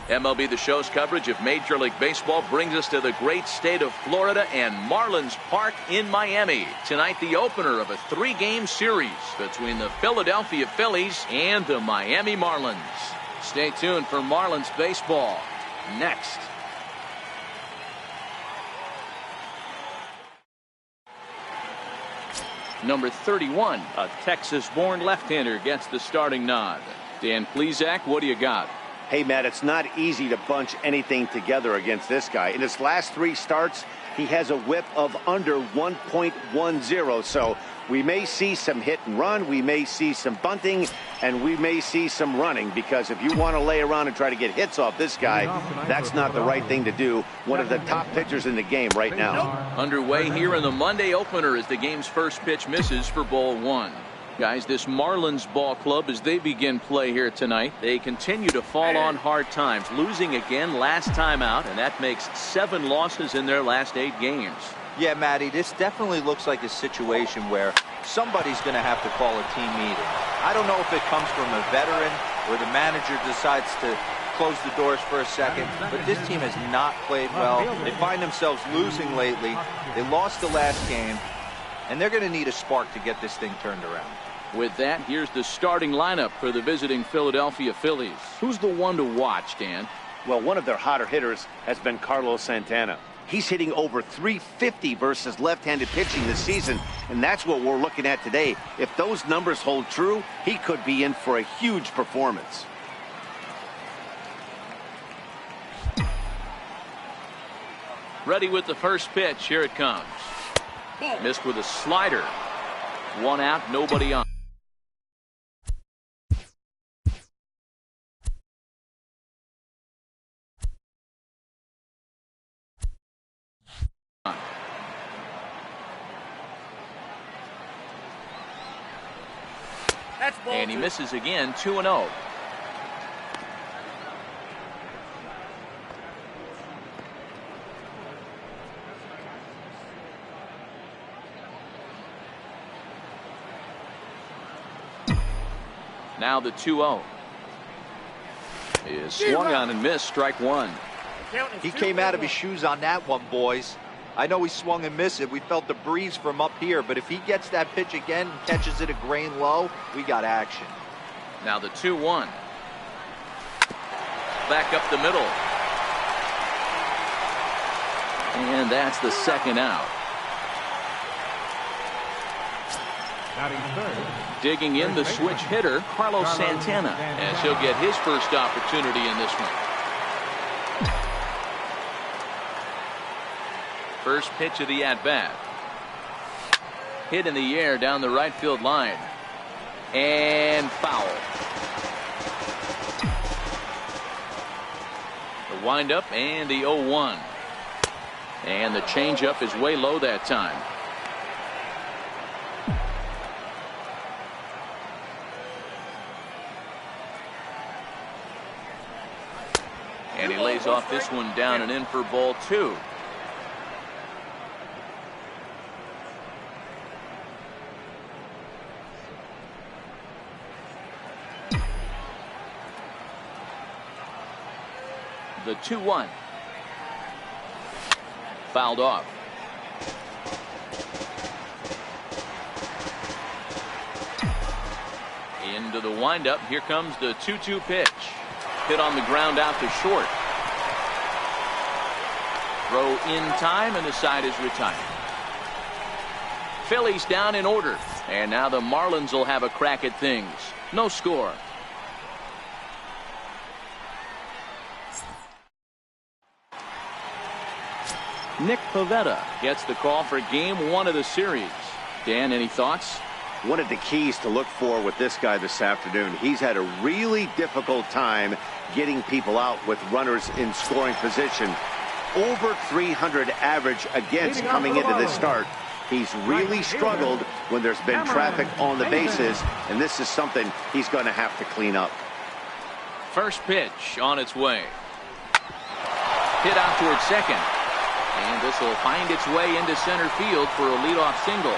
MLB The Show's coverage of Major League Baseball brings us to the great state of Florida and Marlins Park in Miami. Tonight, the opener of a 3-game series between the Philadelphia Phillies and the Miami Marlins. Stay tuned for Marlins baseball next. Number 31, a Texas-born left-hander, gets the starting nod. Dan Plesac, what do you got? Hey, Matt, it's not easy to bunch anything together against this guy. In his last 3 starts, he has a whip of under 1.10. So we may see some hit and run, we may see some bunting, and we may see some running, because if you want to lay around and try to get hits off this guy, that's not the right thing to do. One of the top pitchers in the game right now. Underway here in the Monday opener as the game's first pitch misses for ball 1. Guys, this Marlins ball club, as they begin play here tonight, they continue to fall on hard times, losing again last time out, and that makes 7 losses in their last 8 games. Yeah, Matty, this definitely looks like a situation where somebody's going to have to call a team meeting. I don't know if it comes from a veteran or the manager decides to close the doors for a second, but this team has not played well. They find themselves losing lately. They lost the last game, and they're going to need a spark to get this thing turned around. With that, here's the starting lineup for the visiting Philadelphia Phillies. Who's the one to watch, Dan? Well, one of their hotter hitters has been Carlos Santana. He's hitting over 350 versus left-handed pitching this season, and that's what we're looking at today. If those numbers hold true, he could be in for a huge performance. Ready with the first pitch. Here it comes. Missed with a slider. 1 out, nobody on. And he misses again, 2-0. Now the 2-0 is swung on and missed, strike 1. He came out of his shoes on that one, boys. I know he swung and missed it. We felt the breeze from up here, but if he gets that pitch again and catches it a grain low, we got action. Now the 2-1. Back up the middle. And that's the second out. Digging in, the switch hitter, Carlos Santana, as he'll get his first opportunity in this one. First pitch of the at-bat. Hit in the air down the right field line. And foul. The windup and the 0-1. And the changeup is way low that time. And he lays off this one down and in for ball 2. The 2-1. Fouled off. Into the windup. Here comes the 2-2 pitch. Hit on the ground out to short. Throw in time, and the side is retired. Phillies down in order. And now the Marlins will have a crack at things. No score. Nick Pivetta gets the call for game 1 of the series. Dan, any thoughts? One of the keys to look for with this guy this afternoon, he's had a really difficult time getting people out with runners in scoring position. Over 300 average against coming into this start. He's really struggled when there's been traffic on the bases, and this is something he's going to have to clean up. First pitch on its way. Hit out towards second. And this will find its way into center field for a leadoff single.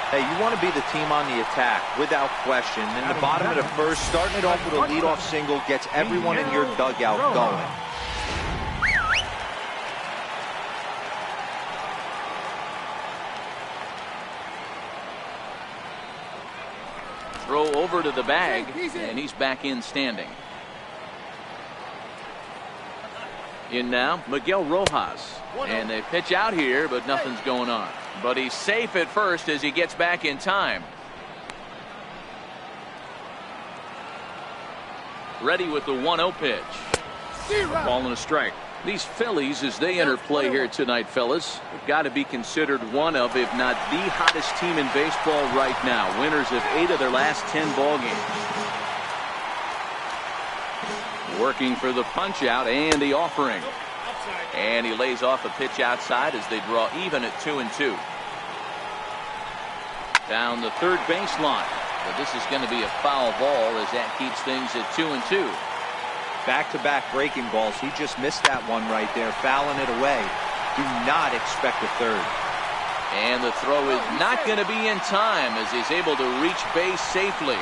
Hey, you want to be the team on the attack, without question. In the bottom of the first, starting it off with a leadoff single gets everyone in your dugout going. Throw over to the bag, and he's back in standing. In now, Miguel Rojas. And they pitch out here, but nothing's going on. But he's safe at first as he gets back in time. Ready with the 1-0 pitch. Ball and a strike. These Phillies, as they enter play here tonight, fellas, have got to be considered one of, if not the hottest team in baseball right now. Winners of 8 of their last 10 ball games. Working for the punch out and the offering. And he lays off a pitch outside as they draw even at 2-2. Down the third baseline. But this is going to be a foul ball as that keeps things at 2-2. Back-to-back breaking balls. He just missed that one right there, fouling it away. Do not expect a third. And the throw is not going to be in time as he's able to reach base safely.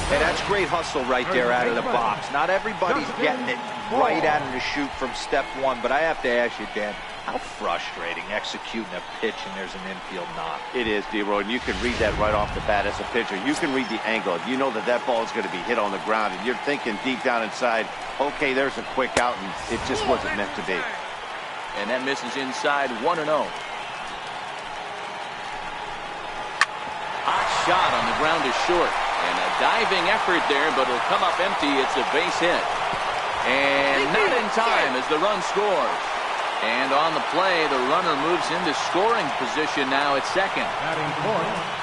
Hey, that's great hustle right there out of the box. Not everybody's getting it right out of the chute from step one, but I have to ask you, Dan, how frustrating executing a pitch and there's an infield knock. It is, D-Roy, and you can read that right off the bat as a pitcher. You can read the angle. You know that that ball is going to be hit on the ground, and you're thinking deep down inside, okay, there's a quick out, and it just wasn't meant to be. And that misses inside 1-0. Hot shot on the ground is short. And a diving effort there, but it'll come up empty. It's a base hit. And not in time as the run scores. And on the play, the runner moves into scoring position now at second.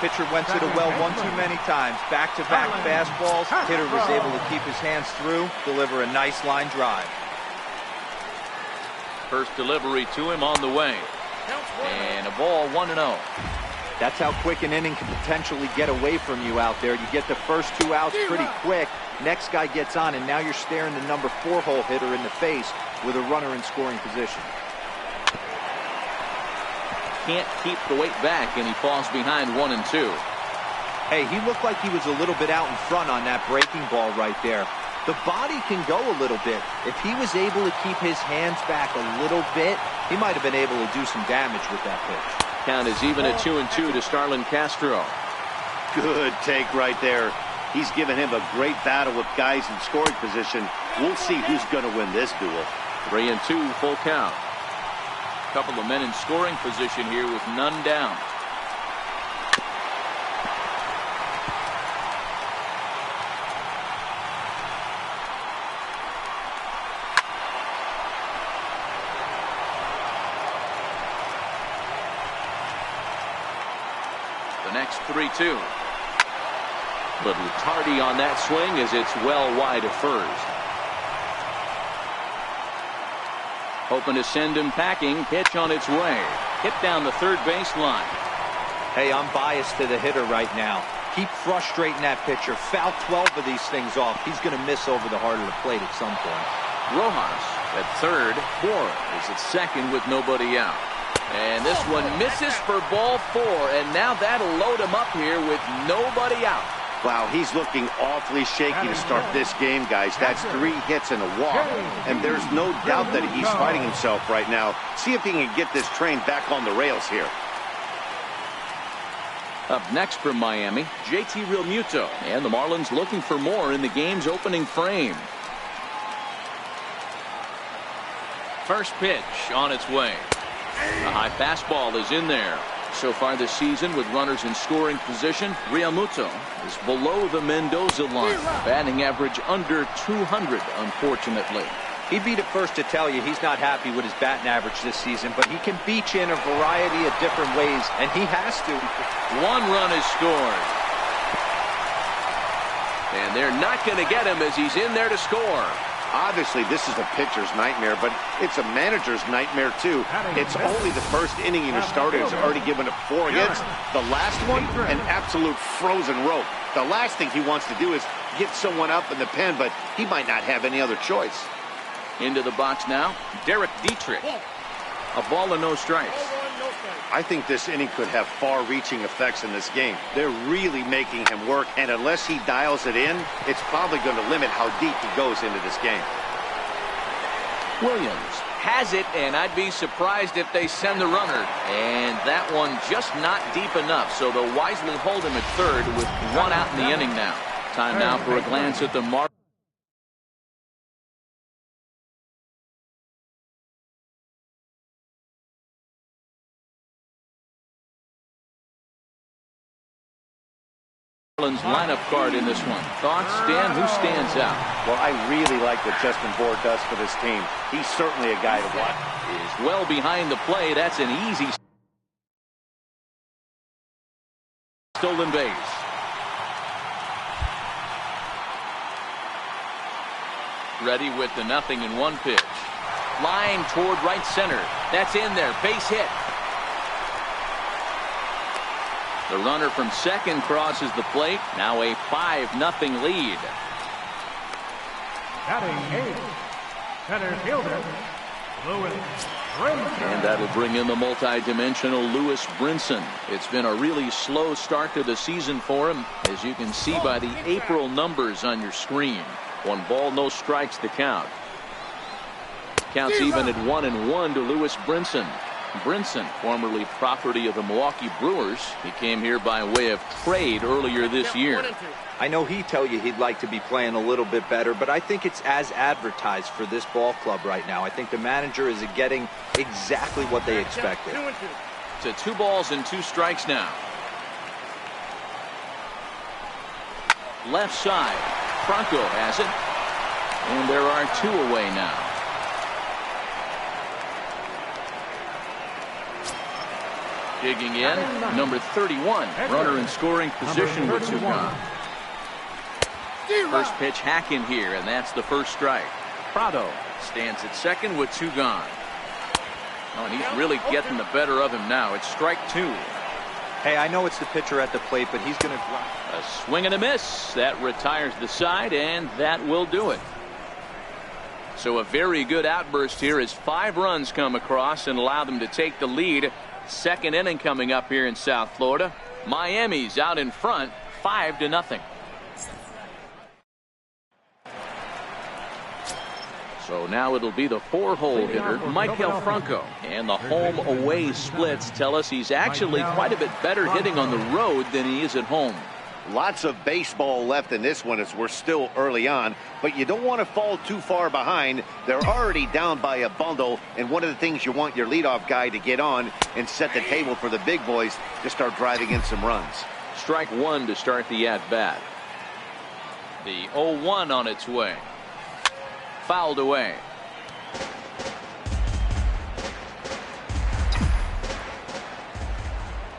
Pitcher went to the well one too many times. Back-to-back fastballs. Hitter was able to keep his hands through, deliver a nice line drive. First delivery to him on the way. And a ball 1-0. That's how quick an inning can potentially get away from you out there. You get the first 2 outs pretty quick. Next guy gets on, and now you're staring the number 4 hole hitter in the face with a runner in scoring position. Can't keep the weight back, and he falls behind 1-2. Hey, he looked like he was a little bit out in front on that breaking ball right there. The body can go a little bit. If he was able to keep his hands back a little bit, he might have been able to do some damage with that pitch. Count is even at 2-2 to Starlin Castro. Good take right there. He's given him a great battle with guys in scoring position. We'll see who's going to win this duel. 3-2 full count. Couple of men in scoring position here with none down. The next 3-2. Little tardy on that swing as it's well wide of first. Hoping to send him packing. Pitch on its way. Hit down the third baseline. Hey, I'm biased to the hitter right now. Keep frustrating that pitcher. Foul 12 of these things off. He's going to miss over the heart of the plate at some point. Rojas at third. Bohr is at second with nobody out. And this one misses for ball 4, and now that'll load him up here with nobody out. Wow, he's looking awfully shaky to start this game, guys. That's 3 hits and a walk, and there's no doubt that he's fighting himself right now. See if he can get this train back on the rails here. Up next from Miami, JT Realmuto, and the Marlins looking for more in the game's opening frame. First pitch on its way. A high fastball is in there. So far this season with runners in scoring position, Realmuto is below the Mendoza line. Batting average under 200, unfortunately. He'd be the first to tell you he's not happy with his batting average this season, but he can beat you in a variety of different ways, and he has to. 1 run is scored. And they're not going to get him as he's in there to score. Obviously, this is a pitcher's nightmare, but it's a manager's nightmare, too. It's only the first inning and your starter has already given up 4 hits. The last one, an absolute frozen rope. The last thing he wants to do is get someone up in the pen, but he might not have any other choice. Into the box now, Derek Dietrich. A ball and no strikes. I think this inning could have far-reaching effects in this game. They're really making him work, and unless he dials it in, it's probably going to limit how deep he goes into this game. Williams has it, and I'd be surprised if they send the runner. And that one just not deep enough, so they'll wisely hold him at third with one out in the inning now. Time now for a glance at the Marlins. Lineup card in this one. Thoughts, Dan? Who stands out? Well, I really like what Justin Bour does for this team. He's certainly a guy to watch. Is well behind the play. That's an easy stolen base. Ready with the 0-1 pitch. Line toward right center. That's in there. Base hit. The runner from second crosses the plate. Now a 5-0 lead. Batting eighth, center fielder, Lewis Brinson. And that'll bring in the multi-dimensional Lewis Brinson. It's been a really slow start to the season for him, as you can see by the April numbers on your screen. 1 ball, no strikes to count. Counts even at 1-1 to Lewis Brinson. Brinson, formerly property of the Milwaukee Brewers, he came here by way of trade earlier this year. I know he'd tell you he'd like to be playing a little bit better, but I think it's as advertised for this ball club right now. I think the manager is getting exactly what they expected. To 2 balls and 2 strikes now. Left side. Franco has it. And there are 2 away now. Digging in, number 31, runner in scoring position with 2 gone. First pitch hack in here, and that's the first strike. Prado stands at second with 2 gone. Oh, and he's really getting the better of him now. It's strike 2. Hey, I know it's the pitcher at the plate, but he's going to drive. A swing and a miss. That retires the side, and that will do it. So a very good outburst here as 5 runs come across and allow them to take the lead. Second inning coming up here in South Florida. Miami's out in front 5-0. So now it'll be the 4-hole hitter, Maikel Franco. And the home-away splits tell us he's actually quite a bit better hitting on the road than he is at home. Lots of baseball left in this one as we're still early on, but you don't want to fall too far behind. They're already down by a bundle, and one of the things you want your leadoff guy to get on and set the table for the big boys to start driving in some runs. Strike 1 to start the at-bat. The 0-1 on its way. Fouled away.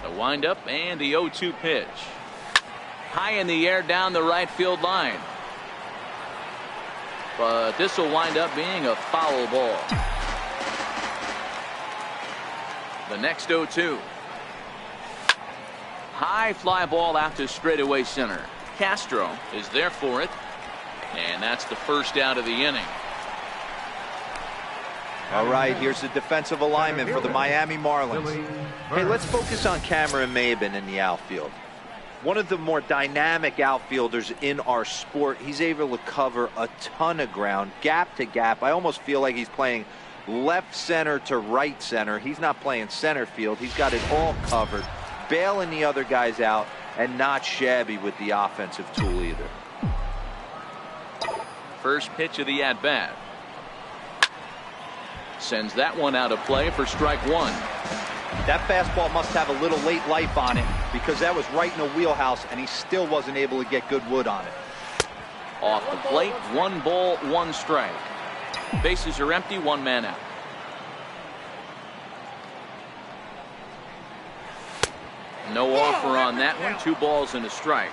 The windup and the 0-2 pitch. High in the air down the right field line. But this will wind up being a foul ball. The next 0-2. High fly ball out to straightaway center. Castro is there for it. And that's the first out of the inning. All right, here's the defensive alignment for the Miami Marlins. Hey, let's focus on Cameron Maybin in the outfield. One of the more dynamic outfielders in our sport. He's able to cover a ton of ground, gap to gap. I almost feel like he's playing left center to right center. He's not playing center field. He's got it all covered, bailing the other guys out, and not shabby with the offensive tool either. First pitch of the at-bat. Sends that one out of play for strike 1. That fastball must have a little late life on it because that was right in the wheelhouse and he still wasn't able to get good wood on it. Off the plate, 1 ball, 1 strike. Bases are empty, 1 man out. No offer on that one. 2 balls and a strike.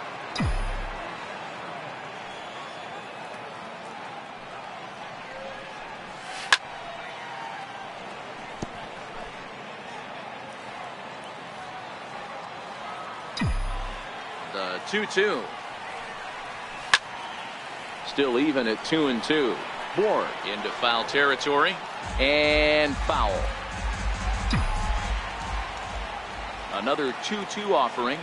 The 2-2. Still even at 2-2. Bour into foul territory and foul. Another 2-2 offering.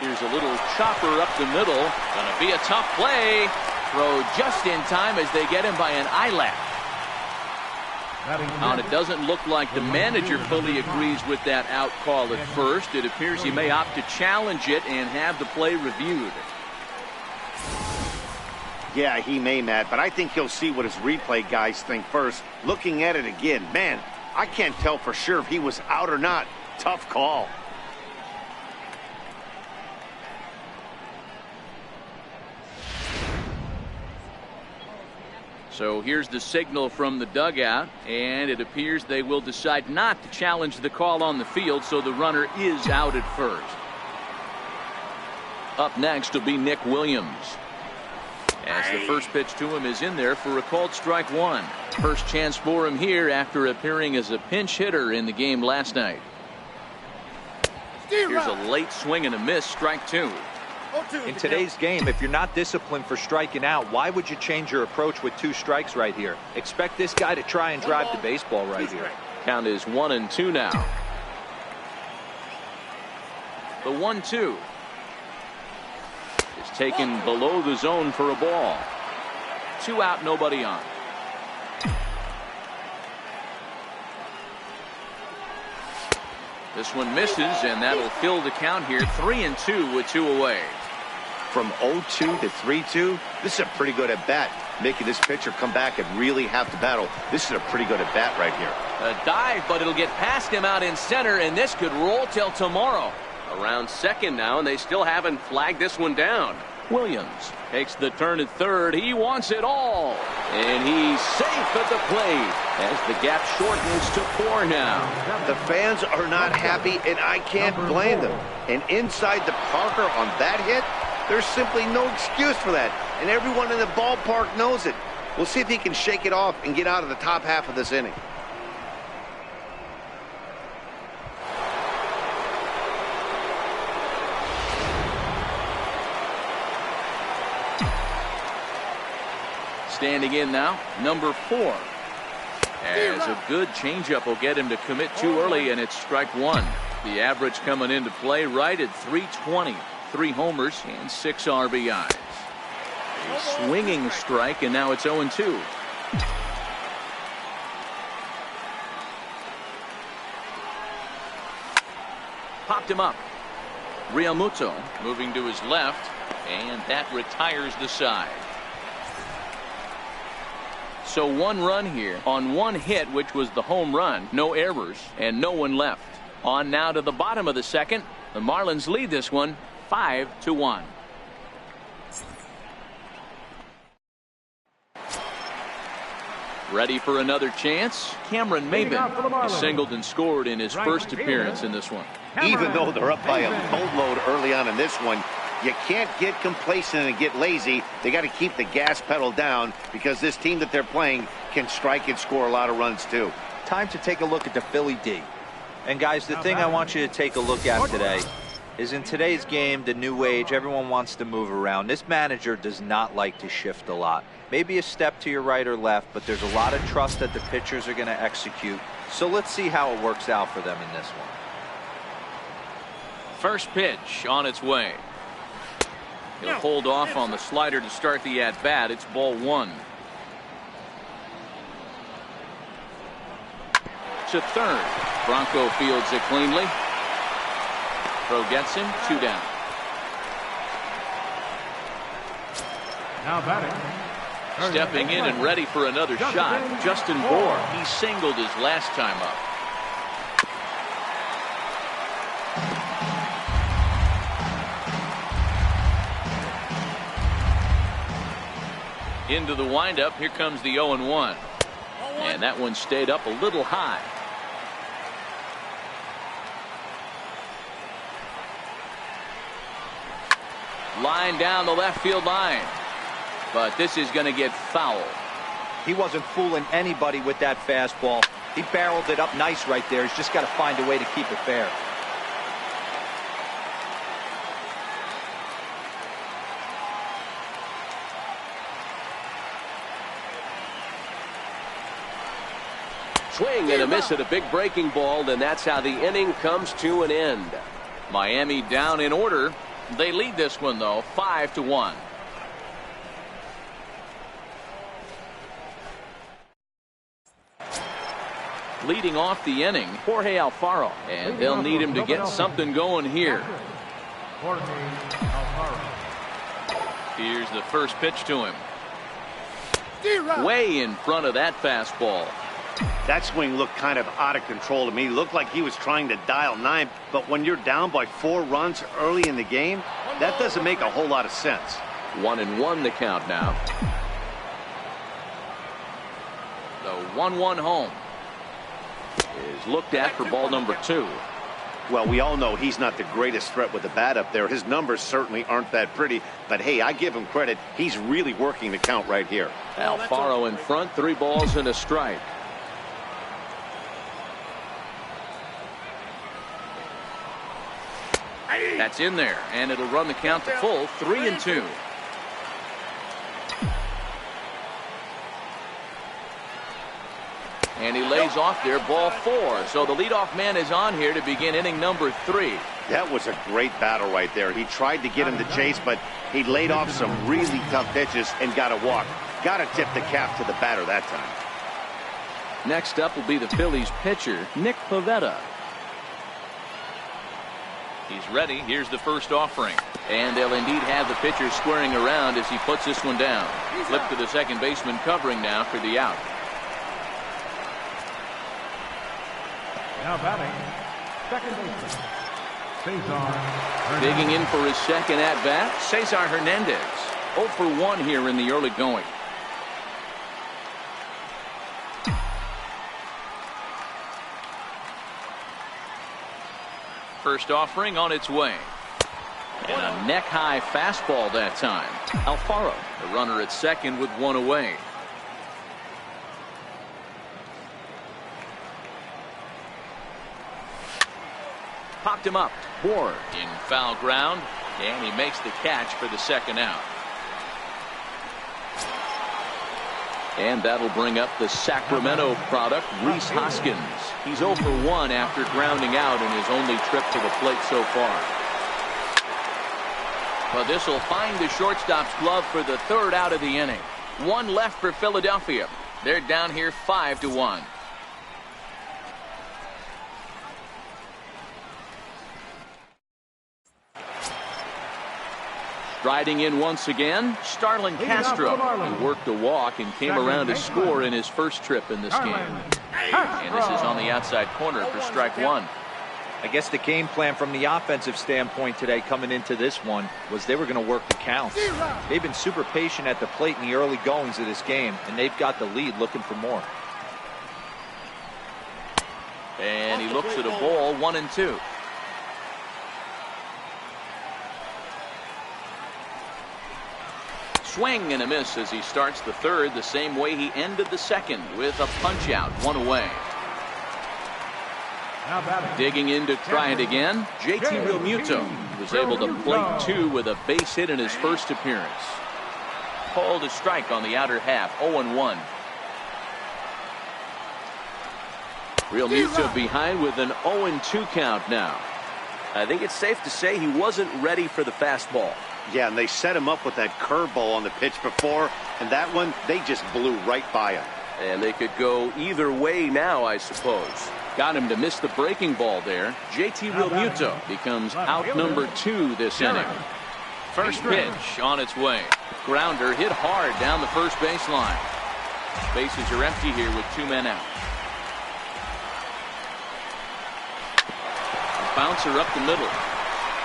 Here's a little chopper up the middle. Gonna be a tough play. Throw just in time as they get him by an eyelash. And it doesn't look like the manager fully agrees with that out call at first. It appears he may opt to challenge it and have the play reviewed. Yeah, he may, Matt, but I think he'll see what his replay guys think first. Looking at it again, man, I can't tell for sure if he was out or not. Tough call. So here's the signal from the dugout, and it appears they will decide not to challenge the call on the field, so the runner is out at first. Up next will be Nick Williams, as the first pitch to him is in there for a called strike one. First chance for him here after appearing as a pinch hitter in the game last night. Here's a late swing and a miss, strike two. In today's game, if you're not disciplined for striking out, why would you change your approach with 2 strikes right here? Expect this guy to try and drive the baseball right here. Count is 1-2 now. The 1-2 is taken below the zone for a ball. 2 out, nobody on. This one misses, and that'll fill the count here. 3-2 with 2 away. From 0-2 to 3-2, this is a pretty good at-bat. Making this pitcher come back and really have to battle. This is a pretty good at-bat right here. A dive, but it'll get past him out in center, and this could roll till tomorrow. Around second now, and they still haven't flagged this one down. Williams takes the turn at third. He wants it all. And he's safe at the plate as the gap shortens to 4 now. The fans are not happy, and I can't blame them. And inside the Parker on that hit, there's simply no excuse for that. And everyone in the ballpark knows it. We'll see if he can shake it off and get out of the top half of this inning. Standing in now, number 4. As a good changeup will get him to commit too early, and it's strike one. The average coming into play right at 320. 3 homers and 6 RBIs. A swinging strike, and now it's 0-2. Popped him up. Realmuto moving to his left, and that retires the side. So 1 run here on 1 hit, which was the home run. No errors and no one left. On now to the bottom of the second. The Marlins lead this one 5-1. Ready for another chance? Cameron Maybin is singled and scored in his first appearance in this one. Even though they're up by a boatload early on in this one, you can't get complacent and get lazy. They got to keep the gas pedal down because this team that they're playing can strike and score a lot of runs too. Time to take a look at the Philly D. And guys, the thing I want you to take a look at today is in today's game, the new age, everyone wants to move around. This manager does not like to shift a lot. Maybe a step to your right or left, but there's a lot of trust that the pitchers are going to execute. So let's see how it works out for them in this one. First pitch on its way. He'll hold off on the slider to start the at-bat. It's ball 1. To third. Bronco fields it cleanly. Throw gets him. 2 down. Now batting. Stepping in and ready for another shot. Justin Bour. He singled his last time up. Into the windup. Here comes the 0-1. And that one stayed up a little high. Line down the left field line. But this is going to get foul. He wasn't fooling anybody with that fastball. He barreled it up nice right there. He's just got to find a way to keep it fair. Swing and a miss at a big breaking ball, and that's how the inning comes to an end. Miami down in order. They lead this one, though, 5-1. Leading off the inning, Jorge Alfaro. And they'll need him to get something going here. Here's the first pitch to him. Way in front of that fastball. That swing looked kind of out of control to me. Looked like he was trying to dial 9. But when you're down by 4 runs early in the game, that doesn't make a whole lot of sense. 1-1 the count now. The 1-1 home is looked at for ball number 2. Well, we all know he's not the greatest threat with the bat up there. His numbers certainly aren't that pretty. But, hey, I give him credit. He's really working the count right here. Alfaro in front, 3 balls and a strike. That's in there, and it'll run the count to full, 3-2. And he lays off there, ball 4. So the leadoff man is on here to begin inning number 3. That was a great battle right there. He tried to get him to chase, but he laid off some really tough pitches and got a walk. Got to tip the cap to the batter that time. Next up will be the Phillies pitcher, Nick Pivetta. He's ready. Here's the first offering. And they'll indeed have the pitcher squaring around as he puts this one down. Flip to the second baseman covering now for the out. Now batting, second baseman, Cesar. Digging in for his second at-bat, Cesar Hernandez. 0 for 1 here in the early going. First offering on its way. And a neck-high fastball that time. Alfaro, the runner at second with 1 away. Popped him up. Ward in foul ground, and he makes the catch for the second out. And that'll bring up the Sacramento product, Rhys Hoskins. He's 0 for 1 after grounding out in his only trip to the plate so far. But this will find the shortstop's glove for the 3rd out of the inning. 1 left for Philadelphia. They're down here 5-1. Striding in once again, Starlin Castro. He worked a walk and came around to score in his first trip in this game. And this is on the outside corner for strike 1. I guess the game plan from the offensive standpoint today coming into this one was they were going to work the count. They've been super patient at the plate in the early goings of this game, and they've got the lead looking for more. And he looks at a ball, 1-2. Swing and a miss as he starts the 3rd the same way he ended the 2nd with a punch out, 1 away. Digging in to try it again, JT Realmuto was able to plate 2 with a base hit in his first appearance. Called a strike on the outer half, 0-1. Realmuto behind with an 0-2 count now. I think it's safe to say he wasn't ready for the fastball. Yeah, and they set him up with that curveball on the pitch before, and that one, they just blew right by him. And they could go either way now, I suppose. Got him to miss the breaking ball there. JT Realmuto becomes out number 2 this inning. First pitch on its way. Grounder hit hard down the first baseline. Bases are empty here with 2 men out. Bouncer up the middle.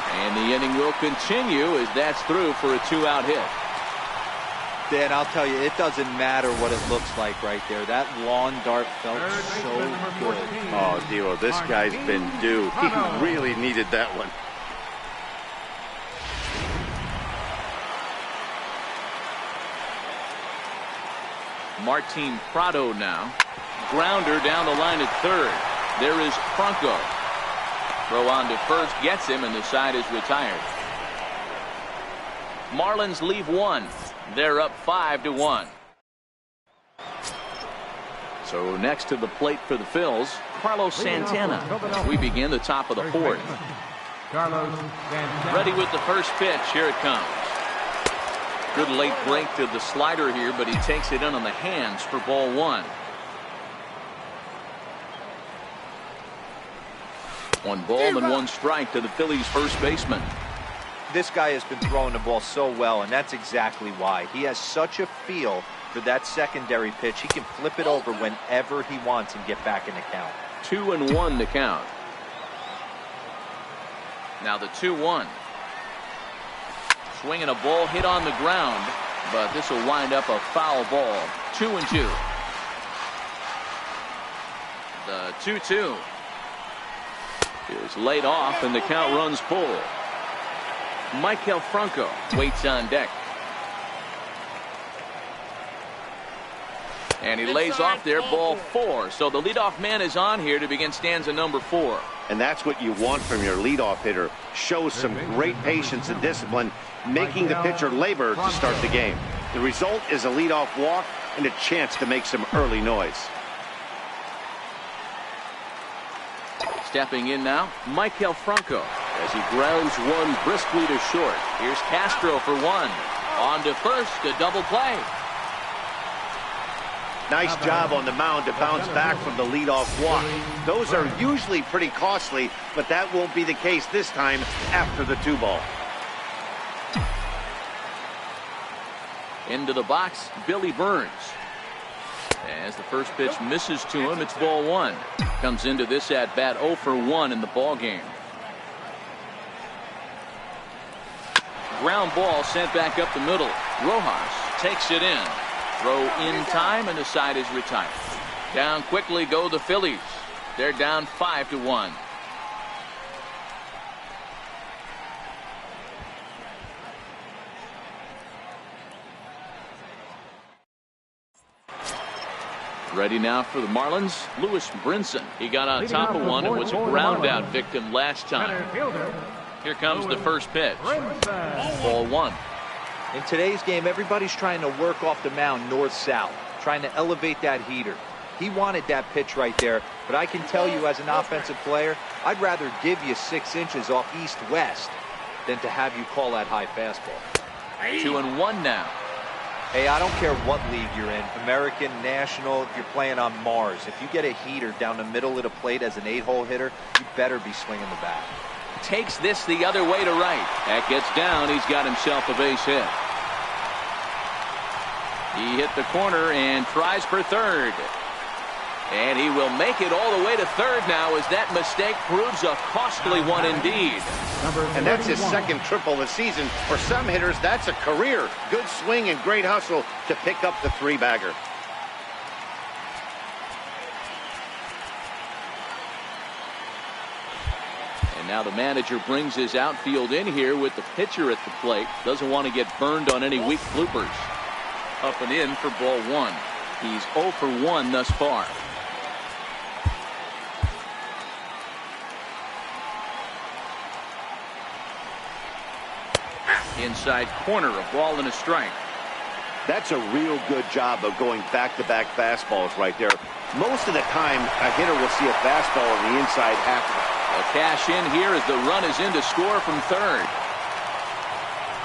And the inning will continue as that's through for a 2-out hit. Dan, I'll tell you, it doesn't matter what it looks like right there. That lawn dart felt so good. Oh, D'Lo, this guy's been due. He really needed that one. Martin Prado now. Grounder down the line at 3rd. There is Franco. Throw on to first gets him, and the side is retired. Marlins leave 1. They're up 5-1. So next to the plate for the Phils, Carlos Santana. We begin the top of the 4th. Ready with the first pitch. Here it comes. Good late break to the slider here, but he takes it in on the hands for ball 1. One ball and one strike to the Phillies first baseman. This guy has been throwing the ball so well, and that's exactly why. He has such a feel for that secondary pitch. He can flip it over whenever he wants and get back in the count. 2-1 to count. Now the 2-1. Swinging a ball hit on the ground, but this will wind up a foul ball. 2-2. The 2-2 is laid off, and the count runs full. Michael Franco waits on deck. And he lays off there, ball 4. So the leadoff man is on here to begin stanza number 4. And that's what you want from your leadoff hitter. Shows some great patience and discipline, making the pitcher labor to start the game. The result is a leadoff walk and a chance to make some early noise. Stepping in now, Michael Franco, as he grounds one briskly to short. Here's Castro for one. On to first, a double play. Nice job on the mound to bounce back from the leadoff walk. Those are usually pretty costly, but that won't be the case this time after the 2-ball. Into the box, Billy Burns. As the first pitch misses to him, it's ball 1. Comes into this at bat 0 for 1 in the ball game. Ground ball sent back up the middle. Rojas takes it in. Throw in time, and the side is retired. Down quickly go the Phillies. They're down 5-1. Ready now for the Marlins, Lewis Brinson. He got on top of one and was a ground out victim last time. Here comes the first pitch. Ball 1. In today's game, everybody's trying to work off the mound north-south, trying to elevate that heater. He wanted that pitch right there, but I can tell you as an offensive player, I'd rather give you 6 inches off east-west than to have you call that high fastball. 2-1 now. Hey, I don't care what league you're in, American, National, if you're playing on Mars. If you get a heater down the middle of the plate as an 8-hole hitter, you better be swinging the bat. Takes this the other way to right. That gets down. He's got himself a base hit. He hit the corner and tries for third. And he will make it all the way to third now, as that mistake proves a costly one indeed. And that's his second triple of the season. For some hitters, that's a career. Good swing and great hustle to pick up the 3-bagger. And now the manager brings his outfield in here with the pitcher at the plate. Doesn't want to get burned on any weak bloopers. Up and in for ball 1. He's 0 for 1 thus far. Inside corner, a ball and a strike. That's a real good job of going back-to-back fastballs right there. Most of the time, a hitter will see a fastball on the inside after. A cash in here as the run is in to score from third.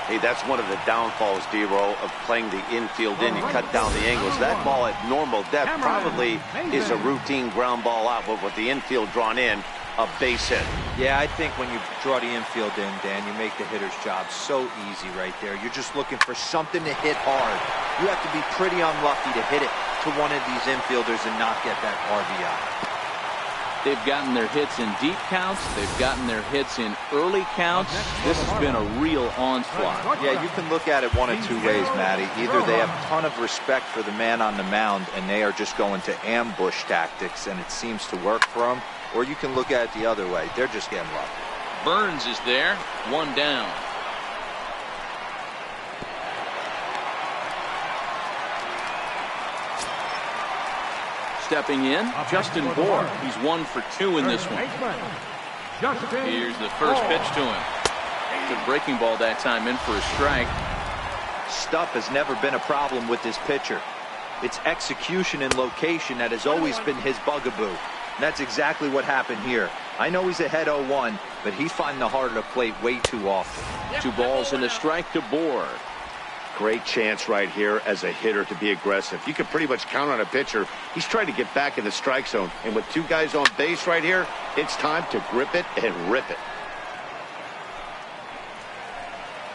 Hey, that's one of the downfalls, D-Roll, of playing the infield in. You cut down the angles. That ball at normal depth probably is a routine ground ball out, but with the infield drawn in, a base hit. Yeah, I think when you draw the infield in, Dan, you make the hitter's job so easy right there. You're just looking for something to hit hard. You have to be pretty unlucky to hit it to one of these infielders and not get that RBI. They've gotten their hits in deep counts. They've gotten their hits in early counts. This has been a real onslaught. Yeah, you can look at it one of 2 ways, Matty. Either they have a ton of respect for the man on the mound and they are just going to ambush tactics and it seems to work for them, or you can look at it the other way. They're just getting lucky. Burns is there. 1 down. Stepping in, Justin Bour. He's 1 for 2 in this one. Here's the first pitch to him. Good breaking ball that time, in for a strike. Stuff has never been a problem with this pitcher. It's execution and location that has always been his bugaboo. And that's exactly what happened here. I know he's ahead 0-1, but he's finding the heart of the plate way too often. 2 balls and a strike to Bour. Great chance right here as a hitter to be aggressive. You can pretty much count on a pitcher. He's trying to get back in the strike zone. And with two guys on base right here, it's time to grip it and rip it.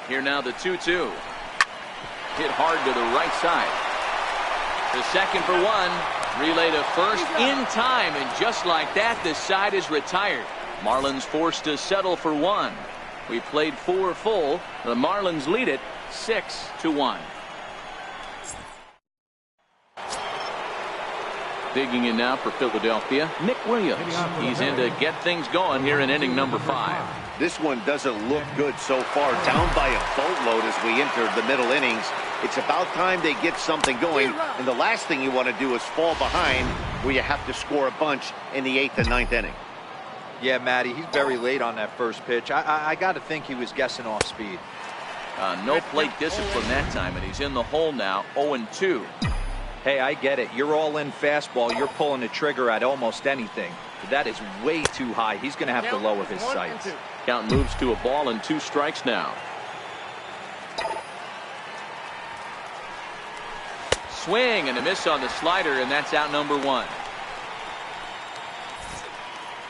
Here now the 2-2. Hit hard to the right side. The second for one. Relay to first in time. And just like that, the side is retired. Marlins forced to settle for one. We played 4 full. The Marlins lead it 6-1. Digging in now for Philadelphia, Nick Williams. He's in to get things going here in inning number 5. This one doesn't look good so far. Down by a boatload as we enter the middle innings. It's about time they get something going. And the last thing you want to do is fall behind where you have to score a bunch in the 8th and 9th inning. Yeah, Matty, he's very late on that first pitch. I got to think he was guessing off speed. No plate discipline that time, and he's in the hole now, 0-2. Hey, I get it. You're all in fastball. You're pulling the trigger at almost anything. But that is way too high. He's going to have to lower his sights. Count moves to a ball and 2 strikes now. Swing and a miss on the slider, and that's out number 1.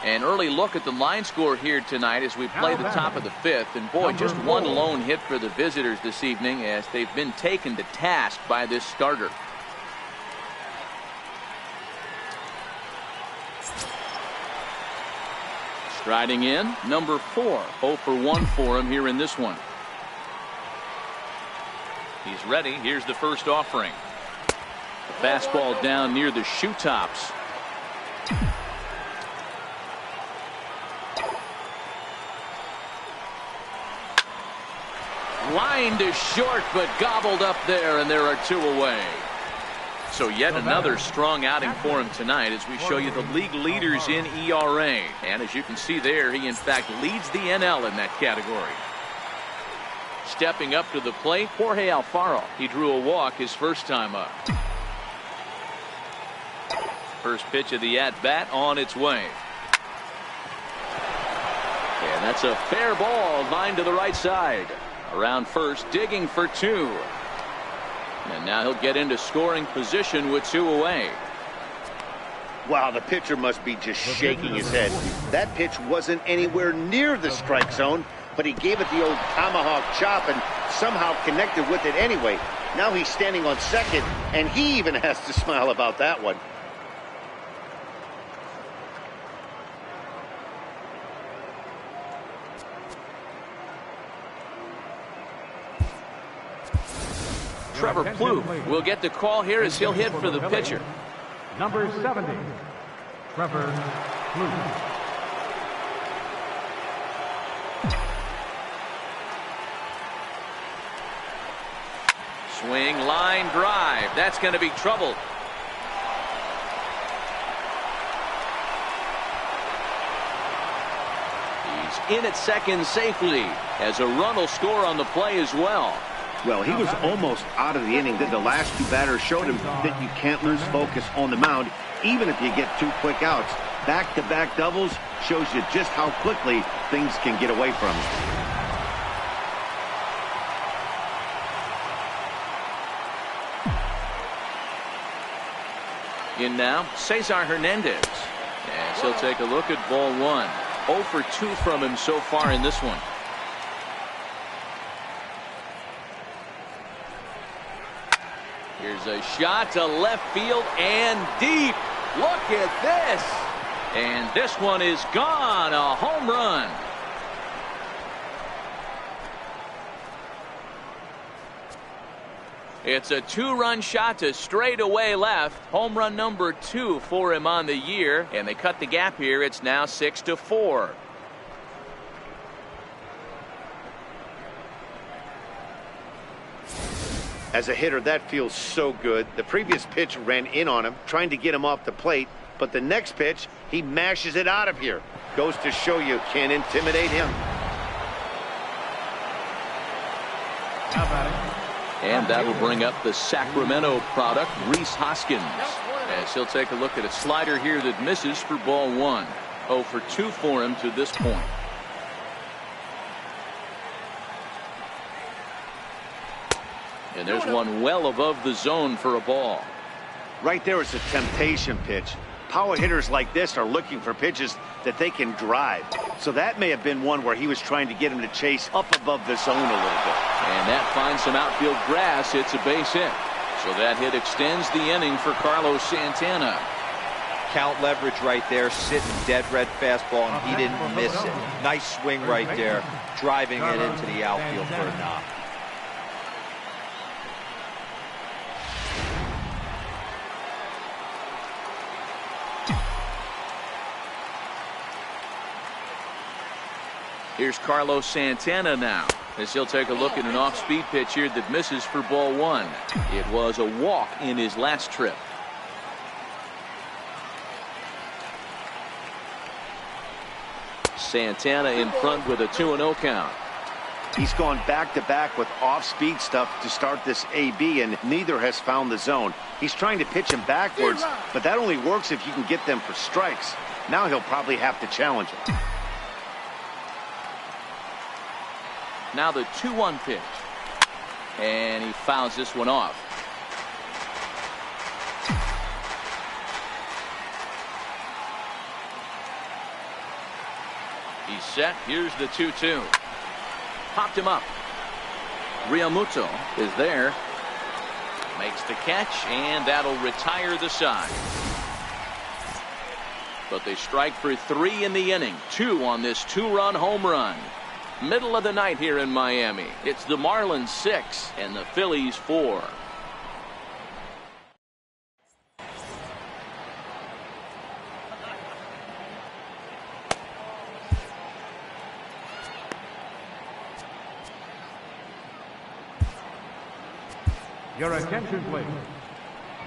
An early look at the line score here tonight as we play the top of the 5th. And boy, just one lone hit for the visitors this evening as they've been taken to task by this starter. Striding in, number 4. 0 for 1 for him here in this one. He's ready. Here's the first offering. The fastball down near the shoe tops. Line to short, but gobbled up there, and there are 2 away. So yet another strong outing for him tonight as we show you the league leaders in ERA. And as you can see there, he in fact leads the NL in that category. Stepping up to the plate, Jorge Alfaro. He drew a walk his first time up. First pitch of the at-bat on its way. And that's a fair ball, line to the right side. Around first, digging for 2. And now he'll get into scoring position with 2 away. Wow, the pitcher must be just shaking his head. That pitch wasn't anywhere near the strike zone, but he gave it the old tomahawk chop and somehow connected with it anyway. Now he's standing on second, and he even has to smile about that one. Trevor Plouffe will get the call here as he'll hit for the pitcher. Number 70, Trevor Plouffe. Swing, line drive. That's going to be trouble. He's in at second safely as a run will score on the play as well. Well, he was almost out of the inning. Then the last 2 batters showed him that you can't lose focus on the mound, even if you get 2 quick outs. Back-to-back doubles shows you just how quickly things can get away from you. In now, Cesar Hernandez. As he'll take a look at ball 1. 0 for 2 from him so far in this one. Here's a shot to left field and deep. Look at this. And this one is gone. A home run. It's a 2-run shot to straightaway left. Home run number 2 for him on the year. And they cut the gap here. It's now 6-4. As a hitter, that feels so good. The previous pitch ran in on him, trying to get him off the plate. But the next pitch, he mashes it out of here. Goes to show you can't intimidate him. And that will bring up the Sacramento product, Rhys Hoskins. As he'll take a look at a slider here that misses for ball 1. 0 for 2 for him to this point. And there's one well above the zone for a ball. Right there is a temptation pitch. Power hitters like this are looking for pitches that they can drive. So that may have been one where he was trying to get him to chase up above the zone a little bit. And that finds some outfield grass. It's a base hit. So that hit extends the inning for Carlos Santana. Count leverage right there, sitting dead red fastball, and he didn't miss it. Nice swing right there, driving it into the outfield for a knock. Here's Carlos Santana now, as he'll take a look at an off-speed pitch here that misses for ball one. It was a walk in his last trip. Santana in front with a 2-0 count. He's gone back-to-back with off-speed stuff to start this AB, and neither has found the zone. He's trying to pitch him backwards, but that only works if you can get them for strikes. Now he'll probably have to challenge him. Now the 2-1 pitch. And he fouls this one off. He's set. Here's the 2-2. Popped him up. Realmuto is there. Makes the catch, and that'll retire the side. But they strike for 3 in the inning. 2 on this 2-run home run. Middle of the night here in Miami. It's the Marlins 6 and the Phillies 4. Your attention, please.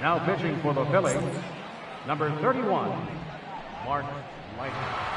Now pitching for the Phillies, number 31, Mark Leiter.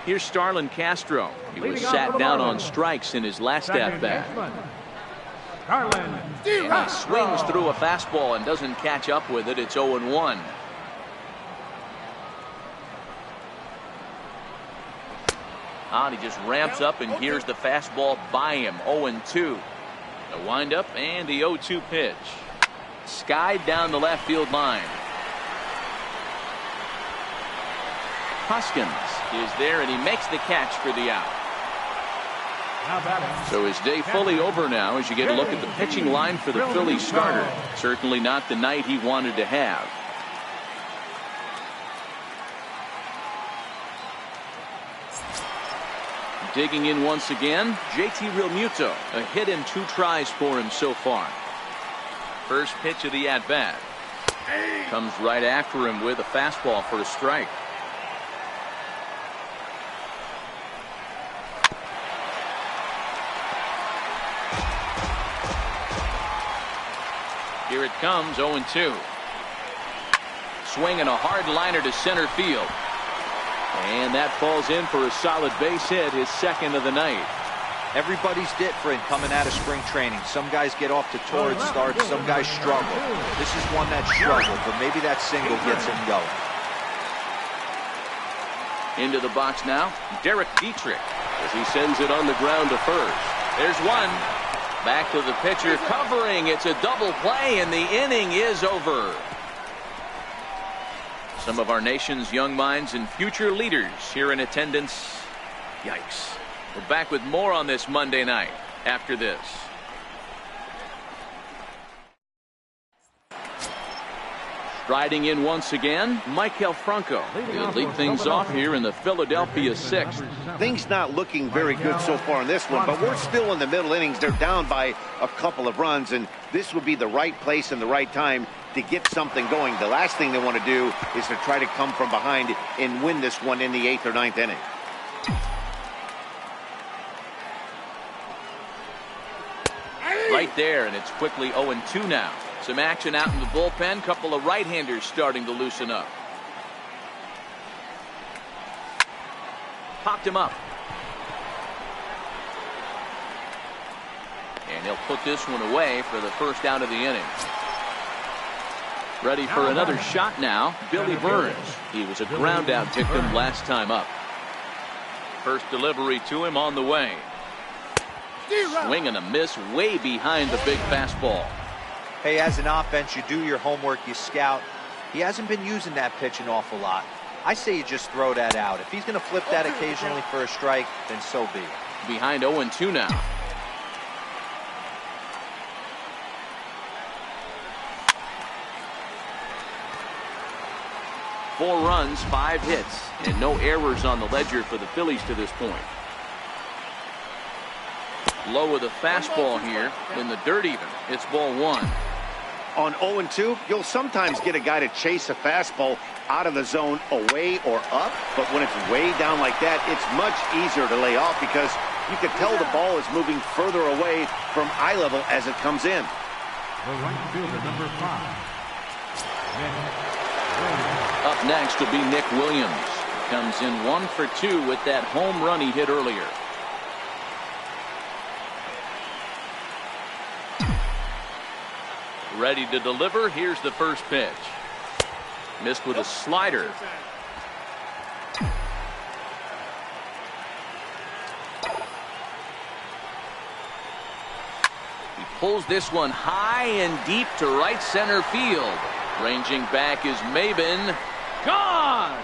Here's Starlin Castro. He was sat down on strikes in his last at-bat. He swings through a fastball and doesn't catch up with it. It's 0-1. He just ramps up, and here's the fastball by him. 0-2. The windup and the 0-2 pitch. Skied down the left field line. Hoskins is there, and he makes the catch for the out. So his day fully over now as you get a look at the pitching line for the Phillies starter. Certainly not the night he wanted to have. Digging in once again, JT Realmuto. A hit in 2 tries for him so far. First pitch of the at-bat. Comes right after him with a fastball for a strike. Here it comes, 0-2. Swinging a hard liner to center field. And that falls in for a solid base hit, his second of the night. Everybody's different coming out of spring training. Some guys get off to torrid starts, some guys struggle. This is one that struggled, but maybe that single gets him going. Into the box now, Derek Dietrich, as he sends it on the ground to first. There's one. Back to the pitcher, covering. It's a double play, and the inning is over. Some of our nation's young minds and future leaders here in attendance. Yikes. We're back with more on this Monday night after this. Striding in once again, Michael Franco. He'll lead things off here in the Philadelphia 6th. Things not looking very good so far in this one, but we're still in the middle innings. They're down by a couple of runs, and this would be the right place and the right time to get something going. The last thing they want to do is to try to come from behind and win this one in the 8th or 9th inning. Right there, and it's quickly 0-2 now. Some action out in the bullpen. Couple of right-handers starting to loosen up. Popped him up. And he'll put this one away for the first out of the inning. Ready for another shot now, Billy Burns. He was a ground-out victim last time up. First delivery to him on the way. Swing and a miss way behind the big fastball. Hey, as an offense, you do your homework, you scout. He hasn't been using that pitch an awful lot. I say you just throw that out. If he's going to flip that occasionally for a strike, then so be it. Behind 0-2 now. Four runs, 5 hits, and no errors on the ledger for the Phillies to this point. Low with a fastball here, in the dirt even. It's ball 1. On 0-2, you'll sometimes get a guy to chase a fastball out of the zone away or up, but when it's way down like that, it's much easier to lay off because you can tell the ball is moving further away from eye level as it comes in. The right fielder, number 5. Up next will be Nick Williams. Comes in 1 for 2 with that home run he hit earlier. Ready to deliver. Here's the first pitch. Missed with a slider. He pulls this one high and deep to right center field. Ranging back is Maben. Gone!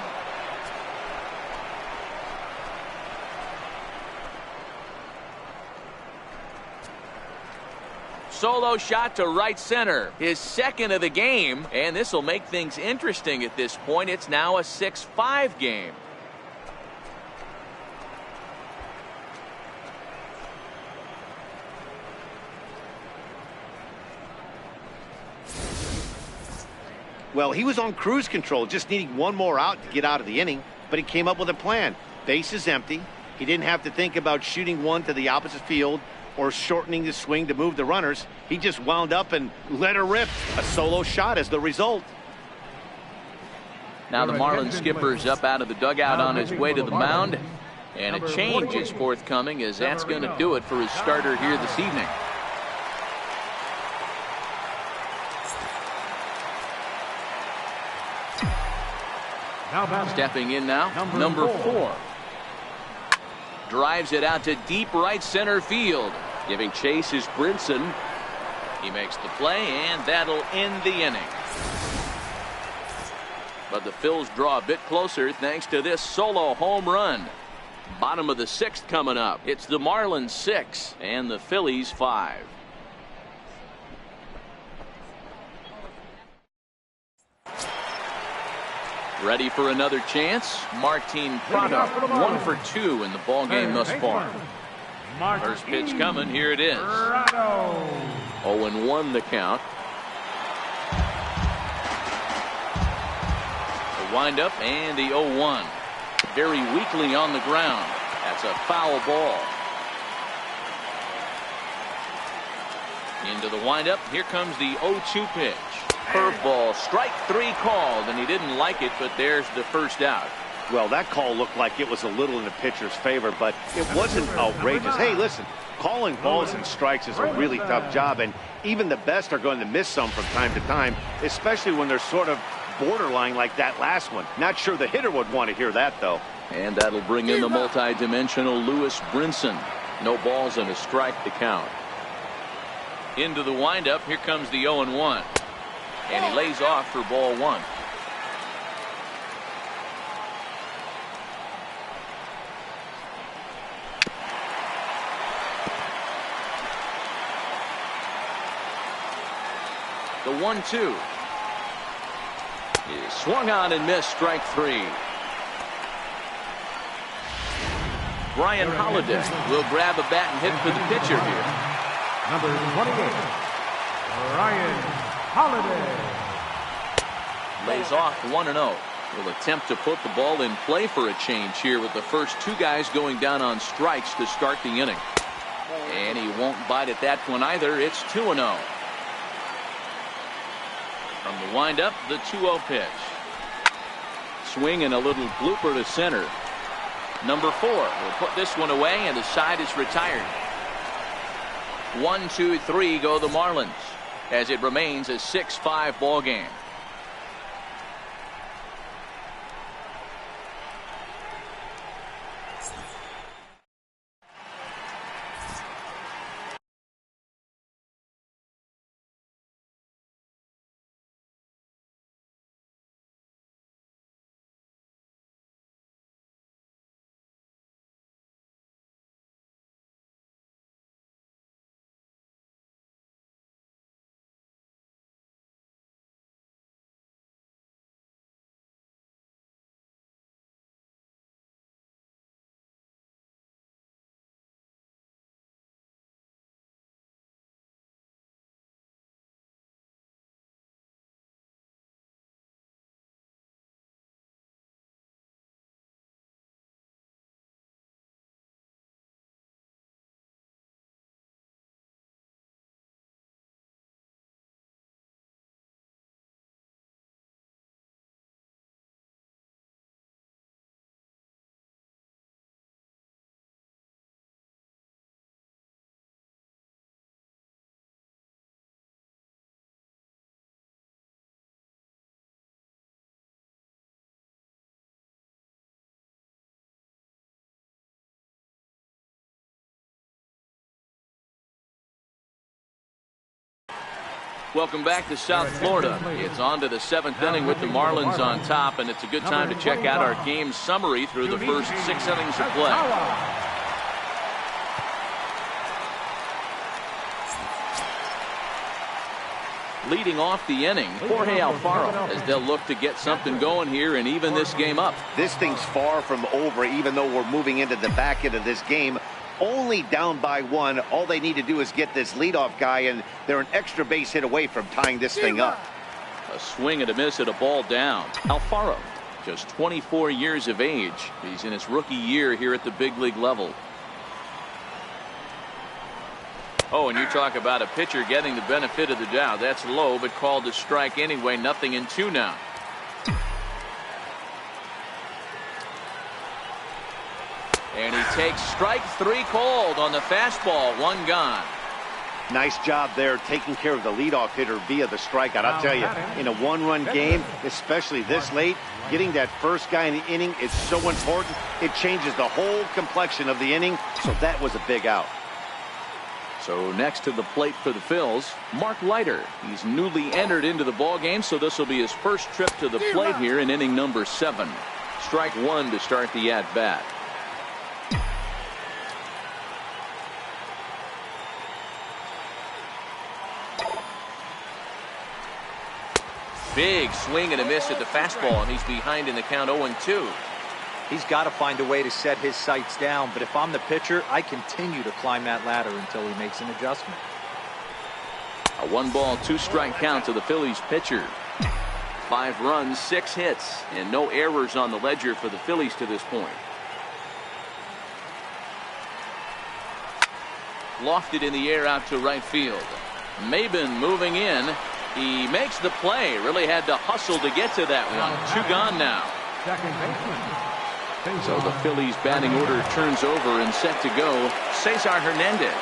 Solo shot to right center. His second of the game, and this will make things interesting at this point. It's now a 6-5 game. Well, he was on cruise control, just needing one more out to get out of the inning, but he came up with a plan. Base is empty. He didn't have to think about shooting one to the opposite field or shortening the swing to move the runners. He just wound up and let her rip. A solo shot as the result. Now the Marlins skipper's up out of the dugout on his way to the mound. And a change is forthcoming, as that's going to do it for his starter here this evening. Stepping in now, number 4. Drives it out to deep right center field. Giving chase is Brinson. He makes the play, and that'll end the inning. But the Phils draw a bit closer thanks to this solo home run. Bottom of the 6th coming up. It's the Marlins 6 and the Phillies 5. Ready for another chance. Martin Prado, 1 for 2 in the ball game thus far. First pitch coming. Here it is. 0-1 the count. The windup and the 0-1. Very weakly on the ground. That's a foul ball. Into the windup. Here comes the 0-2 pitch. Curveball, strike 3 called, and he didn't like it, but there's the first out. Well, that call looked like it was a little in the pitcher's favor, but it wasn't outrageous. Hey, listen, calling balls and strikes is a really tough job, and even the best are going to miss some from time to time, especially when they're sort of borderline like that last one. Not sure the hitter would want to hear that, though. And that'll bring in the multi-dimensional Lewis Brinson. No balls and a strike to count. Into the windup. Here comes the 0-1. And he lays off for ball 1. The 1-2. is swung on and missed, strike 3. Brian Holiday will grab a bat and hit for the pitcher here. Number 28, Brian Holiday. Lays off 1-0. Will attempt to put the ball in play for a change here with the first 2 guys going down on strikes to start the inning. And he won't bite at that one either. It's 2-0. From the windup, the 2-0 pitch. Swing and a little blooper to center. Number 4 will put this one away, and the side is retired. 1-2-3 go the Marlins as it remains a 6-5 ball game. Welcome back to South Florida. It's on to the 7th inning with the Marlins on top, and it's a good time to check out our game summary through the first 6 innings of play. Leading off the inning, Jorge Alfaro, as they'll look to get something going here and even this game up. This thing's far from over, even though we're moving into the back end of this game. Only down by 1. All they need to do is get this leadoff guy, and they're an extra base hit away from tying this thing up. A swing and a miss at a ball down. Alfaro, just 24 years of age. He's in his rookie year here at the big league level. Oh, and you talk about a pitcher getting the benefit of the doubt. That's low, but called a strike anyway. 0-2 now. And he takes strike 3 cold on the fastball. 1 gone. Nice job there taking care of the leadoff hitter via the strikeout. I'll tell you, in a 1-run game, especially this late, getting that first guy in the inning is so important. It changes the whole complexion of the inning, so that was a big out. So next to the plate for the Phillies, Mark Leiter. He's newly entered into the ball game, so this will be his first trip to the plate here in inning number 7. Strike 1 to start the at-bat. Big swing and a miss at the fastball, and he's behind in the count 0-2. He's got to find a way to set his sights down, but if I'm the pitcher, I continue to climb that ladder until he makes an adjustment. A 1-ball, 2-strike count to the Phillies pitcher. 5 runs, 6 hits, and no errors on the ledger for the Phillies to this point. Lofted in the air out to right field. Maben moving in. He makes the play. Really had to hustle to get to that one. 2 gone now. So the Phillies batting order turns over and set to go. Cesar Hernandez.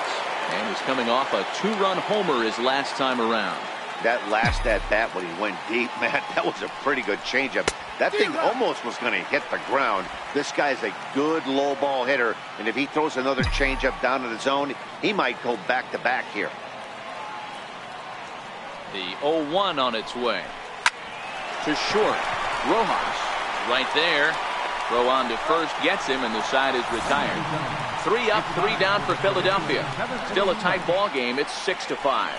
And he's coming off a 2-run homer his last time around. That last at-bat when he went deep, man, that was a pretty good changeup. That thing almost was going to hit the ground. This guy's a good low ball hitter, and if he throws another changeup down to the zone, he might go back-to-back here. The 0-1 on its way. To short. Rojas right there. Throw on to first gets him, and the side is retired. 3 up, 3 down for Philadelphia. Still a tight ball game. It's 6-5.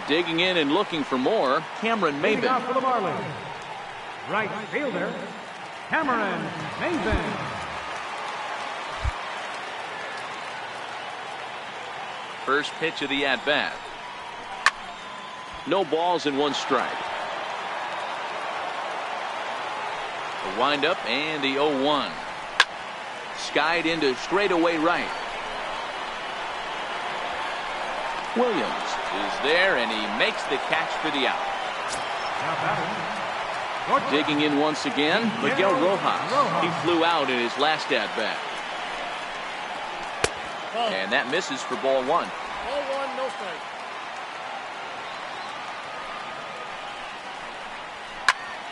Digging in and looking for more, Cameron Leading Maben. off for the Marlins, right fielder, Cameron Maben. First pitch of the at-bat. No balls and 1 strike. The windup and the 0-1. Skied into straightaway right. Williams is there, and he makes the catch for the out. Digging in once again, Miguel Rojas. He flew out in his last at-bat. And that misses for ball 1. Ball 1, no strike.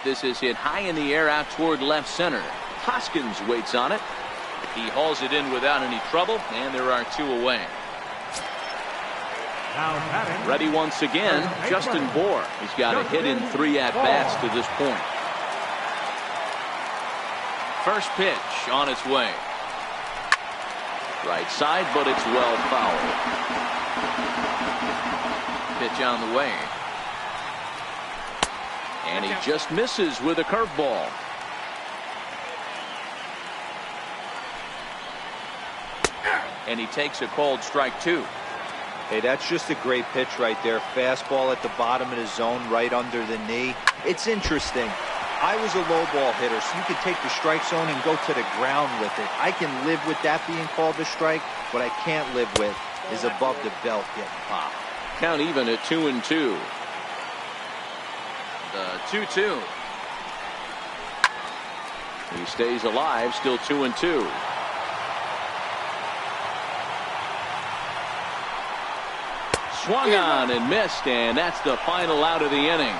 This is hit high in the air out toward left center. Hoskins waits on it. He hauls it in without any trouble, and there are 2 away. Ready once again, Justin Bohr. He's got a hit in 3 at-bats to this point. First pitch on its way. Right side, but it's well fouled. Pitch on the way. And he just misses with a curveball. And he takes a called strike 2. Hey, that's just a great pitch right there. Fastball at the bottom of the zone, right under the knee. It's interesting. I was a low ball hitter, so you could take the strike zone and go to the ground with it. I can live with that being called a strike. What I can't live with is above the belt getting popped. Count even at 2-2. The 2-2. He stays alive, still 2-2. Swung on and missed, and that's the final out of the inning.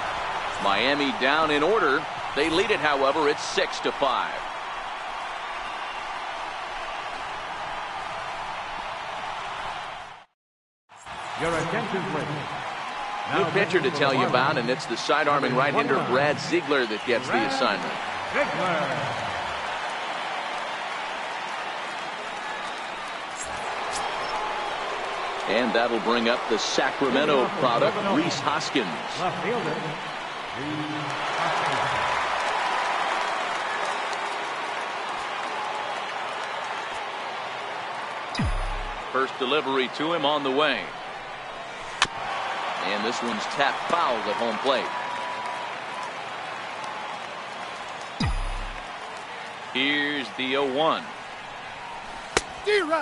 Miami down in order. They lead it, however. It's 6-5. Your attention, please. New pitcher to tell you about, and it's the side-arming right-hander Brad Ziegler that gets the assignment. And that'll bring up the Sacramento product, Rhys Hoskins. Left fielder, Rhys Hoskins. First delivery to him on the way. And this one's tapped foul at home plate. Here's the 0-1.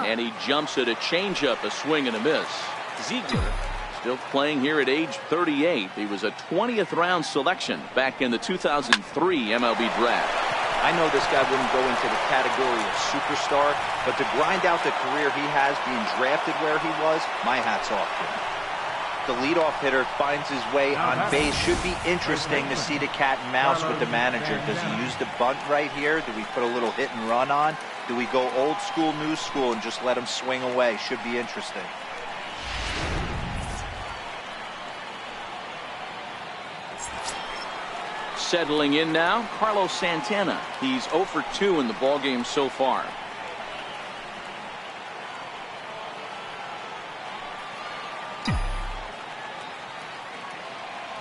And he jumps at a changeup, a swing and a miss. Ziegler still playing here at age 38. He was a 20th round selection back in the 2003 MLB draft. I know this guy wouldn't go into the category of superstar, but to grind out the career he has being drafted where he was, my hat's off to him. The leadoff hitter finds his way on base. Should be interesting to see the cat and mouse with the manager. Does he use the bunt right here? Do we put a little hit and run on? Do we go old school, new school, and just let him swing away? Should be interesting. Settling in now, Carlos Santana. He's 0 for 2 in the ballgame so far.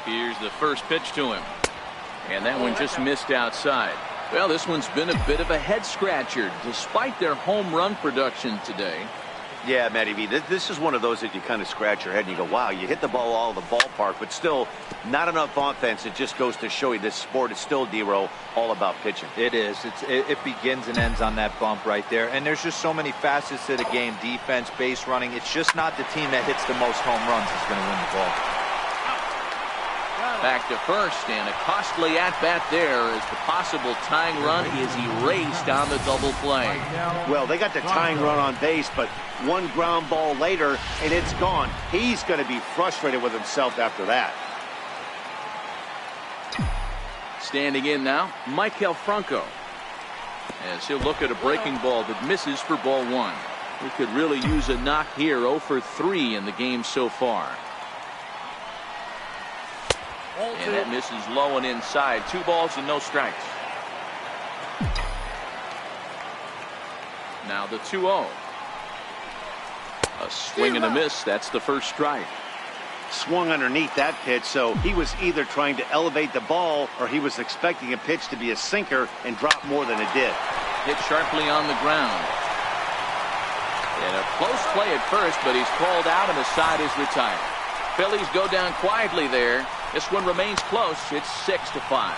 Here's the first pitch to him. And that one just missed outside. Well, this one's been a bit of a head scratcher despite their home run production today. Yeah, Matty V, this is one of those that you kind of scratch your head and you go, wow, you hit the ball all the ballpark, but still not enough offense. It just goes to show you this sport is still, D-Row, all about pitching. It is. It begins and ends on that bump right there. And there's just so many facets to the game. Defense, base running. It's just not the team that hits the most home runs is going to win the ball. Back to first, and a costly at-bat there as the possible tying run is erased on the double play. Well, they got the tying run on base, but one ground ball later, and it's gone. He's going to be frustrated with himself after that. Standing in now, Michael Franco. As he'll look at a breaking ball that misses for ball 1. He could really use a knock here. 0 for 3 in the game so far. And that misses low and inside. 2 balls and no strikes. Now the 2-0. A swing and a miss. That's the first strike. swung underneath that pitch, so he was either trying to elevate the ball or he was expecting a pitch to be a sinker and drop more than it did. Hit sharply on the ground. And a close play at first, but he's called out and the side is retired. Phillies go down quietly there. This one remains close. It's 6-5.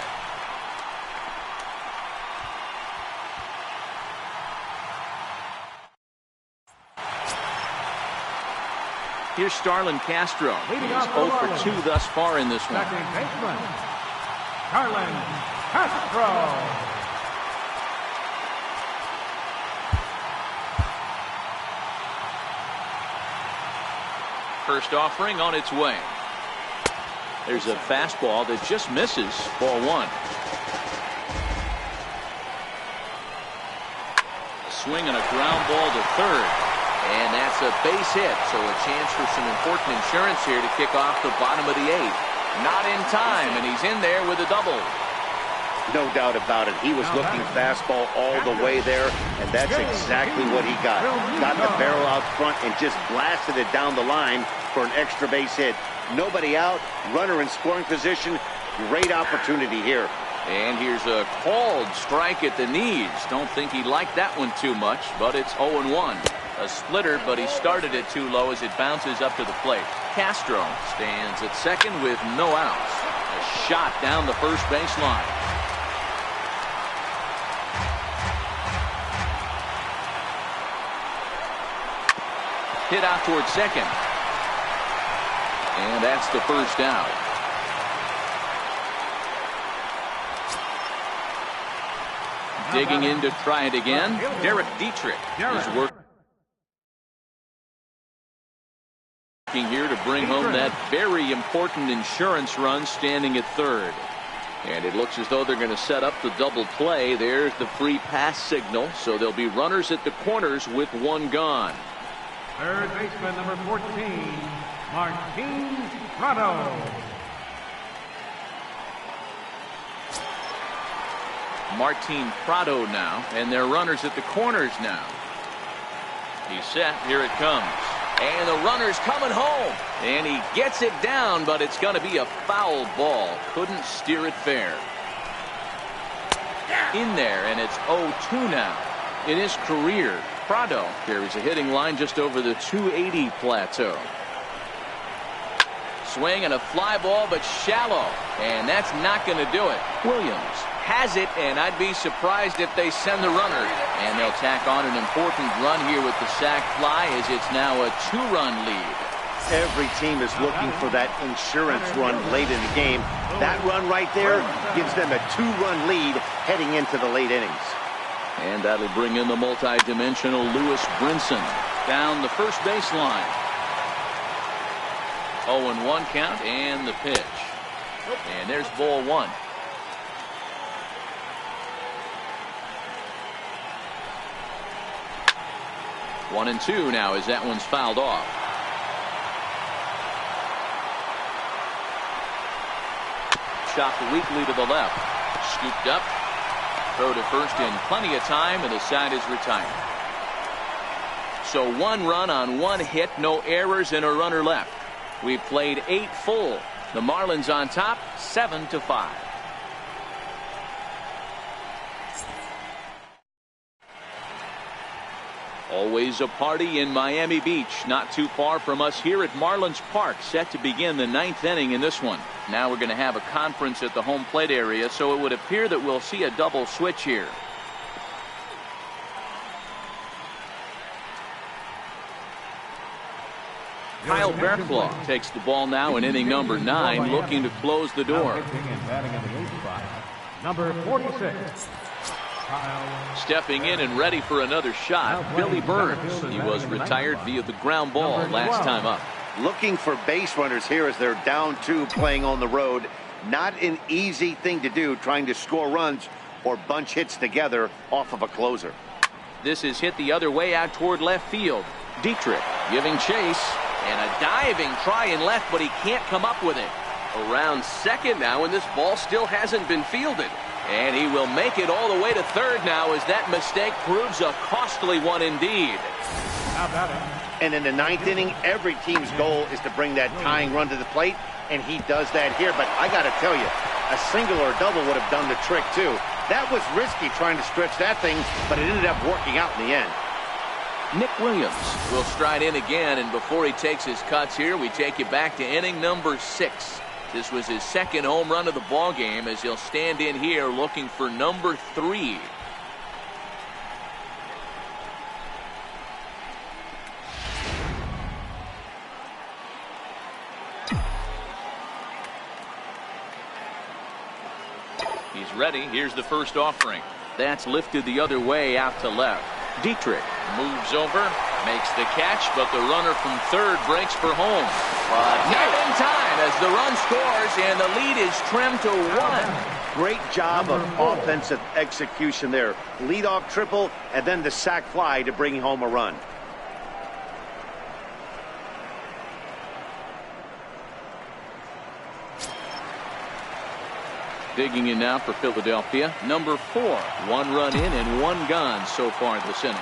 Here's Starlin Castro. He's 0 for 2 thus far in this one. Second baseman, Starlin Castro. First offering on its way. There's a fastball that just misses. Ball 1. A swing and a ground ball to third. And that's a base hit, so a chance for some important insurance here to kick off the bottom of the 8th. Not in time, and he's in there with a double. No doubt about it. He was looking fastball all the way there, and that's exactly what he got. Got the barrel out front and just blasted it down the line for an extra base hit. Nobody out, runner in scoring position. Great opportunity here. And here's a called strike at the knees. Don't think he liked that one too much, but it's 0-1. A splitter, but he started it too low as it bounces up to the plate. Castro stands at second with no outs. A shot down the first baseline. Hit out towards second. And that's the first out. Digging in to try it again. Derek Dietrich is working here to bring home that very important insurance run, standing at third. And it looks as though they're going to set up the double play. There's the free pass signal, so there'll be runners at the corners with one gone. Third baseman, number 14, Martin Prado. Martin Prado now, and they're runners at the corners now. He's set. Here it comes. And the runner's coming home. And he gets it down, but it's going to be a foul ball. Couldn't steer it fair. In there, and it's 0-2 now. In his career, Prado carries a hitting line just over the 280 plateau. Swing and a fly ball, but shallow. And that's not going to do it. Williams has it, and I'd be surprised if they send the runner. And they'll tack on an important run here with the sac fly, as it's now a 2-run lead. Every team is looking for that insurance run late in the game. That run right there gives them a 2-run lead heading into the late innings. And that'll bring in the multi-dimensional Lewis Brinson down the first baseline. 0-1 count and the pitch. And there's ball 1. One and 2 now as that one's fouled off. Chopped weakly to the left. Scooped up. Throw to first in plenty of time, and the side is retired. So 1 run on 1 hit, no errors, and a runner left. We've played 8 full. The Marlins on top, 7-5. Always a party in Miami Beach, not too far from us here at Marlins Park, set to begin the 9th inning in this one. Now we're going to have a conference at the home plate area, so it would appear that we'll see a double switch here. Kyle Bearclaw takes the ball now in inning number 9, looking to close the door. Number 46. Stepping in and ready for another shot, Billy Burns. He was retired via the ground ball last time up. Looking for base runners here as they're down 2 playing on the road. Not an easy thing to do, trying to score runs or bunch hits together off of a closer. This is hit the other way out toward left field. Dietrich giving chase, and a diving try in left, but he can't come up with it. Around second now, and this ball still hasn't been fielded. And he will make it all the way to third now, as that mistake proves a costly one indeed. How about it? And in the ninth inning, every team's goal is to bring that tying run to the plate, and he does that here. But I got to tell you, a single or a double would have done the trick, too. That was risky trying to stretch that thing, but it ended up working out in the end. Nick Williams will stride in again, and before he takes his cuts here, we take you back to inning number 6. This was his second home run of the ball game as he'll stand in here looking for number 3. He's ready. Here's the first offering. That's lifted the other way out to left. Dietrich moves over, makes the catch, but the runner from third breaks for home. But not in time as the run scores and the lead is trimmed to 1. Great job of offensive execution there. Leadoff triple and then the sac fly to bring home a run. Digging in now for Philadelphia, number 4. 1 run in and 1 gone so far this inning.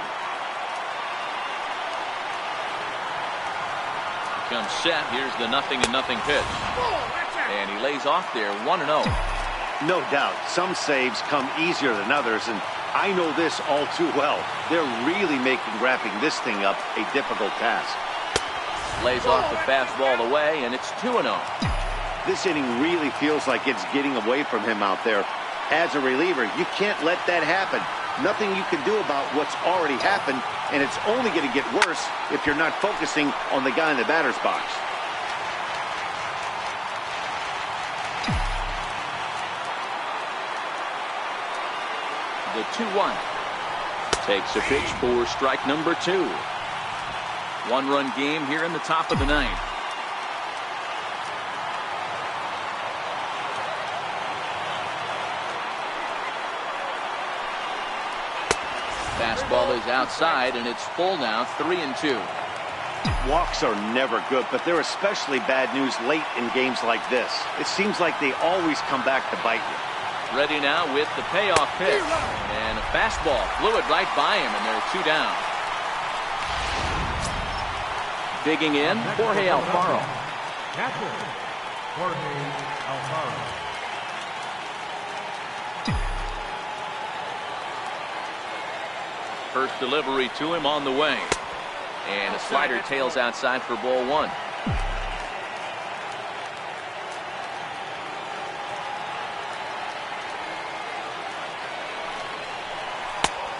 Comes set. Here's the 0-0 pitch. And he lays off there 1-0. No doubt. Some saves come easier than others, and I know this all too well. They're really making wrapping this thing up a difficult task. Lays off the fastball away, and it's 2-0. This inning really feels like it's getting away from him out there. As a reliever, you can't let that happen. Nothing you can do about what's already happened, and it's only going to get worse if you're not focusing on the guy in the batter's box. The 2-1. Takes a pitch for strike number 2. 1-run game here in the top of the 9th. Fastball is outside, and it's full now, 3-2. Walks are never good, but they're especially bad news late in games like this. It seems like they always come back to bite you. Ready now with the payoff pitch. And a fastball flew it right by him, and there are 2 down. Digging in, Jorge Alfaro. Catcher, Jorge Alfaro. First delivery to him on the way. And a slider tails outside for ball 1.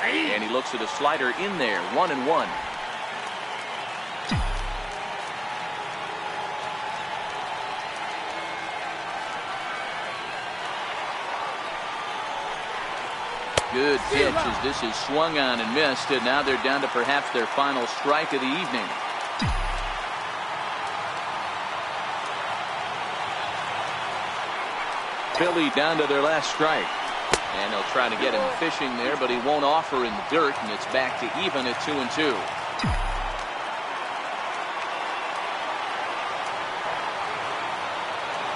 And he looks at a slider in there, 1-1. Good pitch as this is swung on and missed, and now they're down to perhaps their final strike of the evening. Philly down to their last strike. And they'll try to get him fishing there, but he won't offer in the dirt, and it's back to even at 2-2.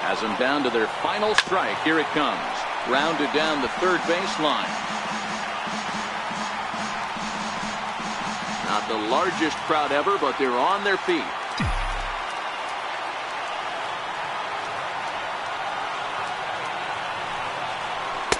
Has them down to their final strike. Here it comes. Rounded down the third baseline. Not the largest crowd ever, but they're on their feet.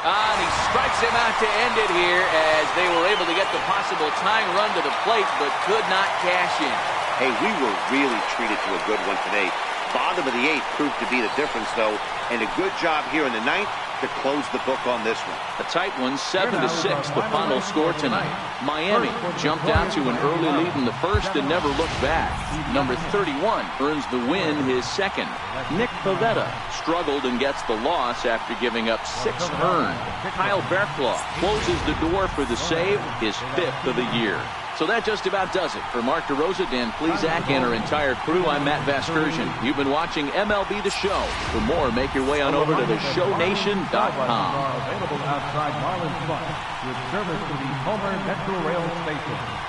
And he strikes him out to end it here as they were able to get the possible tying run to the plate, but could not cash in. Hey, we were really treated to a good one today. Bottom of the 8th proved to be the difference, though, and a good job here in the 9th to close the book on this one. A tight one, 7-6, the final score tonight. Miami jumped out to an early lead in the first and never looked back. Number 31 earns the win, his second. Nick Pivetta struggled and gets the loss after giving up 6 earned. Kyle Barklaw closes the door for the save, his 5th of the year. So that just about does it. For Mark DeRosa, Dan Plesac, and our entire crew, I'm Matt Vasgersian. You've been watching MLB The Show. For more, make your way on over to theshownation.com. Available outside Marlins Park with service to the Homer Metro Rail Station.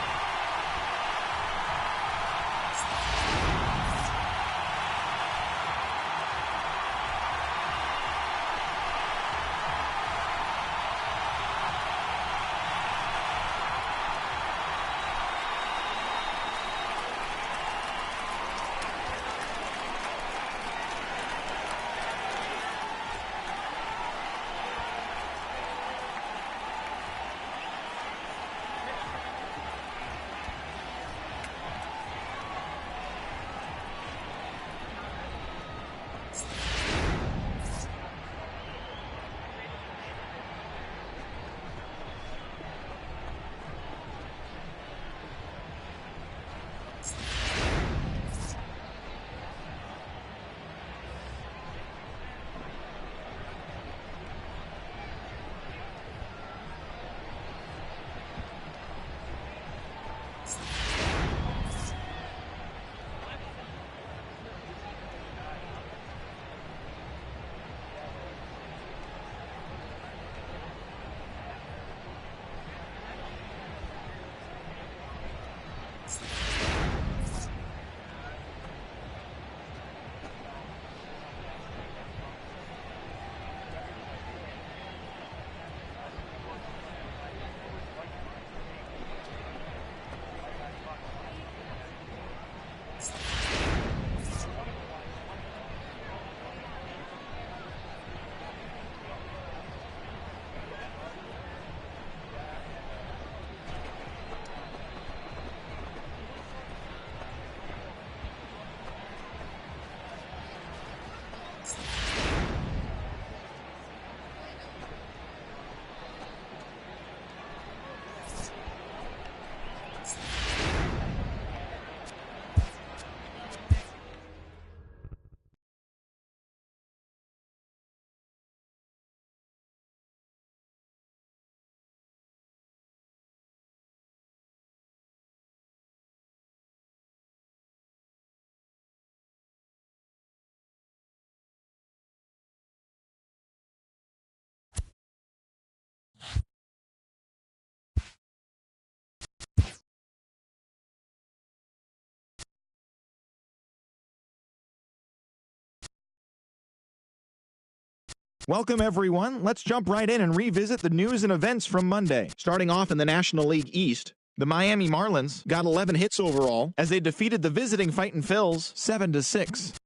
Welcome, everyone. Let's jump right in and revisit the news and events from Monday. Starting off in the National League East, the Miami Marlins got 11 hits overall as they defeated the visiting Fightin' Phils 7-6.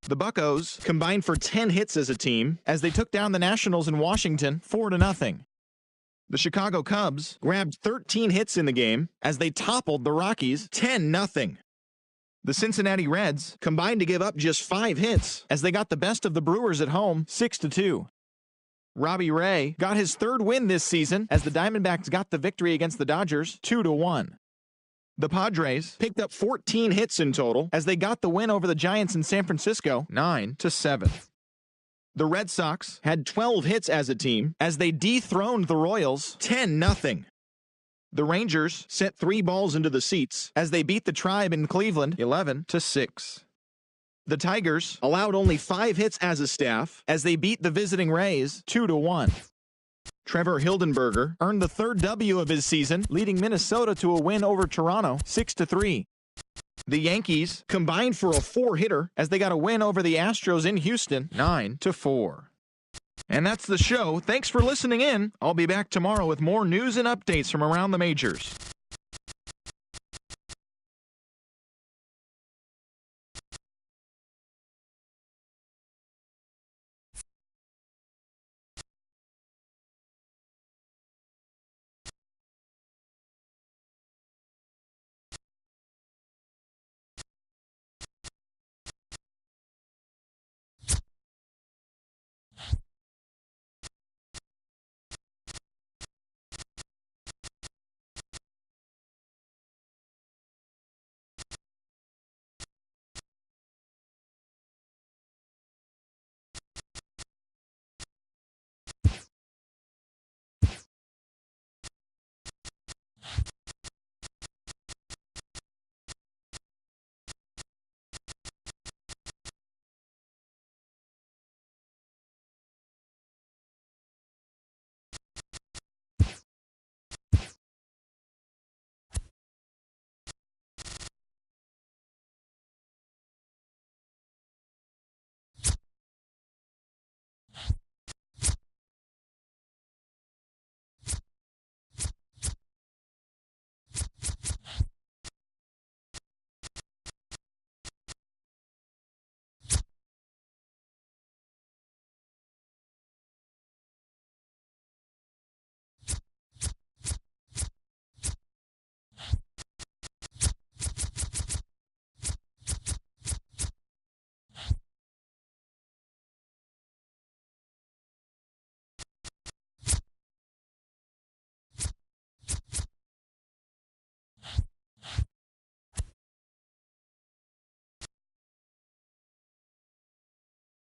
The Buccos combined for 10 hits as a team as they took down the Nationals in Washington 4-0. The Chicago Cubs grabbed 13 hits in the game as they toppled the Rockies 10-0. The Cincinnati Reds combined to give up just 5 hits as they got the best of the Brewers at home 6-2. Robbie Ray got his 3rd win this season as the Diamondbacks got the victory against the Dodgers 2-1. The Padres picked up 14 hits in total as they got the win over the Giants in San Francisco 9-7. The Red Sox had 12 hits as a team as they dethroned the Royals 10-0. The Rangers sent 3 balls into the seats as they beat the Tribe in Cleveland 11-6. The Tigers allowed only 5 hits as a staff as they beat the visiting Rays 2-1. Trevor Hildenberger earned the 3rd W of his season, leading Minnesota to a win over Toronto 6-3. The Yankees combined for a 4-hitter as they got a win over the Astros in Houston 9-4. And that's the show. Thanks for listening in. I'll be back tomorrow with more news and updates from around the majors.